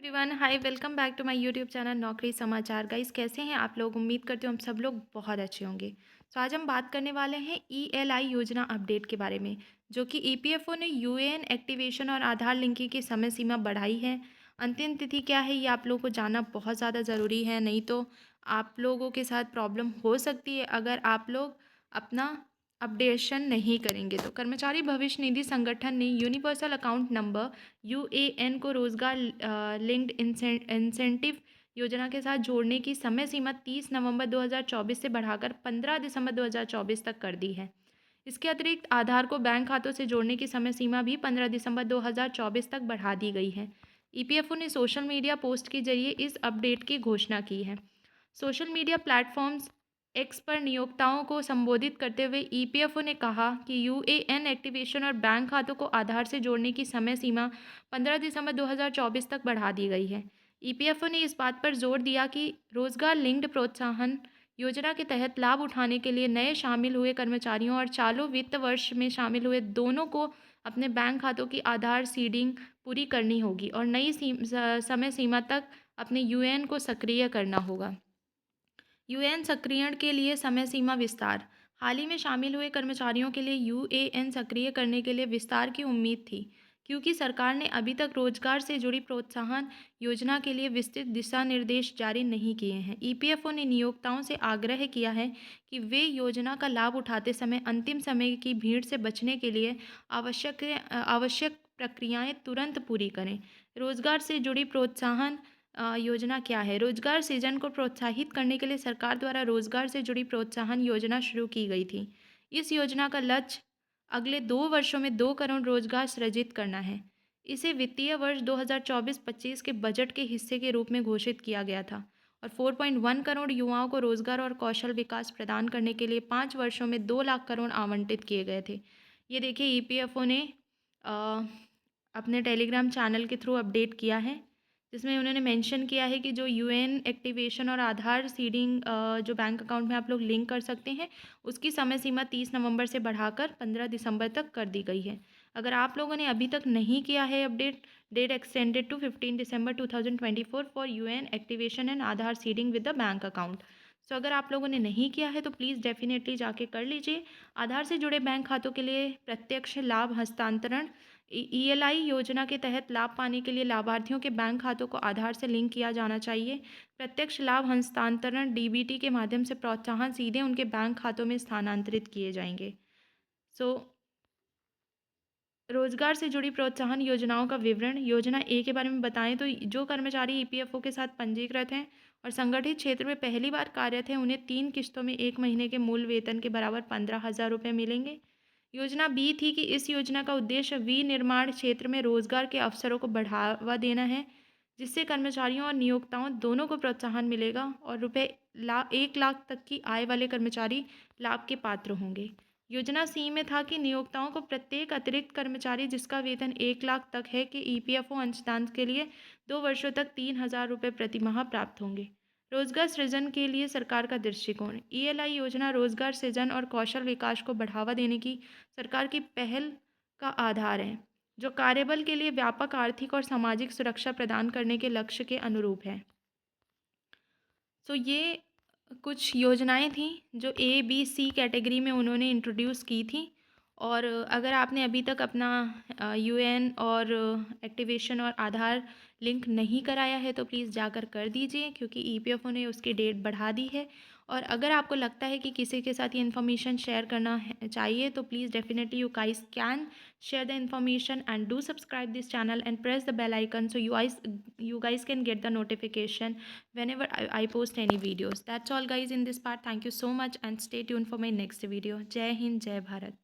Everyone, hi, welcome back to my YouTube channel नौकरी समाचार। Guys, कैसे हैं आप लोग? उम्मीद करती हूँ हम सब लोग बहुत अच्छे होंगे। आज हम बात करने वाले हैं ईएलआई योजना अपडेट के बारे में, जो कि ईपीएफओ ने यूएएन एक्टिवेशन और आधार लिंकिंग की समय सीमा बढ़ाई है। अंतिम तिथि क्या है, ये आप लोगों को जानना बहुत ज़्यादा ज़रूरी है, नहीं तो आप लोगों के साथ प्रॉब्लम हो सकती है अगर आप लोग अपना अपडेशन नहीं करेंगे। तो कर्मचारी भविष्य निधि संगठन ने यूनिवर्सल अकाउंट नंबर यूएएन को रोजगार लिंक्ड इंसेंटिव योजना के साथ जोड़ने की समय सीमा 30 नवंबर 2024 से बढ़ाकर 15 दिसंबर 2024 तक कर दी है। इसके अतिरिक्त आधार को बैंक खातों से जोड़ने की समय सीमा भी 15 दिसंबर 2024 तक बढ़ा दी गई है। ईपीएफओ ने सोशल मीडिया पोस्ट के जरिए इस अपडेट की घोषणा की है। सोशल मीडिया प्लेटफॉर्म्स एक्स पर नियोक्ताओं को संबोधित करते हुए ईपीएफओ ने कहा कि यूएएन एक्टिवेशन और बैंक खातों को आधार से जोड़ने की समय सीमा 15 दिसंबर 2024 तक बढ़ा दी गई है। ईपीएफओ ने इस बात पर जोर दिया कि रोजगार लिंक्ड प्रोत्साहन योजना के तहत लाभ उठाने के लिए नए शामिल हुए कर्मचारियों और चालू वित्त वर्ष में शामिल हुए दोनों को अपने बैंक खातों की आधार सीडिंग पूरी करनी होगी और नई समय सीमा तक अपने यूएएन को सक्रिय करना होगा। यूएएन सक्रियण के लिए समय सीमा विस्तार। हाल ही में शामिल हुए कर्मचारियों के लिए यूएएन सक्रिय करने के लिए विस्तार की उम्मीद थी, क्योंकि सरकार ने अभी तक रोजगार से जुड़ी प्रोत्साहन योजना के लिए विस्तृत दिशा निर्देश जारी नहीं किए हैं। ईपीएफओ ने नियोक्ताओं से आग्रह किया है कि वे योजना का लाभ उठाते समय अंतिम समय की भीड़ से बचने के लिए आवश्यक प्रक्रियाएं तुरंत पूरी करें। रोजगार से जुड़ी प्रोत्साहन योजना क्या है? रोजगार सृजन को प्रोत्साहित करने के लिए सरकार द्वारा रोजगार से जुड़ी प्रोत्साहन योजना शुरू की गई थी। इस योजना का लक्ष्य अगले 2 वर्षों में 2 करोड़ रोजगार सृजित करना है। इसे वित्तीय वर्ष 2024-25 के बजट के हिस्से के रूप में घोषित किया गया था और 4.1 करोड़ युवाओं को रोजगार और कौशल विकास प्रदान करने के लिए 5 वर्षों में 2 लाख करोड़ आवंटित किए गए थे। ये देखिए, ईपीएफओ ने अ, अपने टेलीग्राम चैनल के थ्रू अपडेट किया है, जिसमें उन्होंने मेंशन किया है कि जो यूएन एक्टिवेशन और आधार सीडिंग जो बैंक अकाउंट में आप लोग लिंक कर सकते हैं, उसकी समय सीमा 30 नवंबर से बढ़ाकर 15 दिसंबर तक कर दी गई है। अगर आप लोगों ने अभी तक नहीं किया है update, date extended to 15 December 2024 for UAN activation and Aadhaar seeding with the bank account. So अगर आप लोगों ने नहीं किया है तो प्लीज़ डेफिनेटली जाके कर लीजिए। आधार से जुड़े बैंक खातों के लिए प्रत्यक्ष लाभ हस्तांतरण ईएलआई योजना के तहत लाभ पाने के लिए लाभार्थियों के बैंक खातों को आधार से लिंक किया जाना चाहिए। प्रत्यक्ष लाभ हस्तांतरण डीबीटी के माध्यम से प्रोत्साहन सीधे उनके बैंक खातों में स्थानांतरित किए जाएंगे। सो रोजगार से जुड़ी प्रोत्साहन योजनाओं का विवरण। योजना ए के बारे में बताएं तो जो कर्मचारी ईपीएफओ के साथ पंजीकृत हैं और संगठित क्षेत्र में पहली बार कार्यरत हैं, उन्हें 3 किस्तों में 1 महीने के मूल वेतन के बराबर 15,000 रुपये मिलेंगे। योजना बी थी कि इस योजना का उद्देश्य विनिर्माण क्षेत्र में रोजगार के अवसरों को बढ़ावा देना है, जिससे कर्मचारियों और नियोक्ताओं दोनों को प्रोत्साहन मिलेगा और रुपये 1 लाख तक की आय वाले कर्मचारी लाभ के पात्र होंगे। योजना सी में था कि नियोक्ताओं को प्रत्येक अतिरिक्त कर्मचारी जिसका वेतन 1 लाख तक है कि ईपीएफओ अंशदान के लिए 2 वर्षों तक 3,000 रुपये प्रति माह प्राप्त होंगे। रोजगार सृजन के लिए सरकार का दृष्टिकोण। ईएलआई योजना रोजगार सृजन और कौशल विकास को बढ़ावा देने की सरकार की पहल का आधार है, जो कार्यबल के लिए व्यापक आर्थिक और सामाजिक सुरक्षा प्रदान करने के लक्ष्य के अनुरूप है। सो ये कुछ योजनाएं थीं जो ए बी सी कैटेगरी में उन्होंने इंट्रोड्यूस की थी। और अगर आपने अभी तक अपना यूएन और एक्टिवेशन और आधार लिंक नहीं कराया है तो प्लीज़ जाकर कर दीजिए, क्योंकि ईपीएफओ ने उसकी डेट बढ़ा दी है। और अगर आपको लगता है कि किसी के साथ ये इन्फॉर्मेशन शेयर करना चाहिए तो please definitely you guys can share the information and do subscribe this channel and press the bell icon so you guys can get the notification whenever I post any videos. That's all guys in this part. Thank you so much and stay tuned for my next video. Jai Hind, Jai Bharat.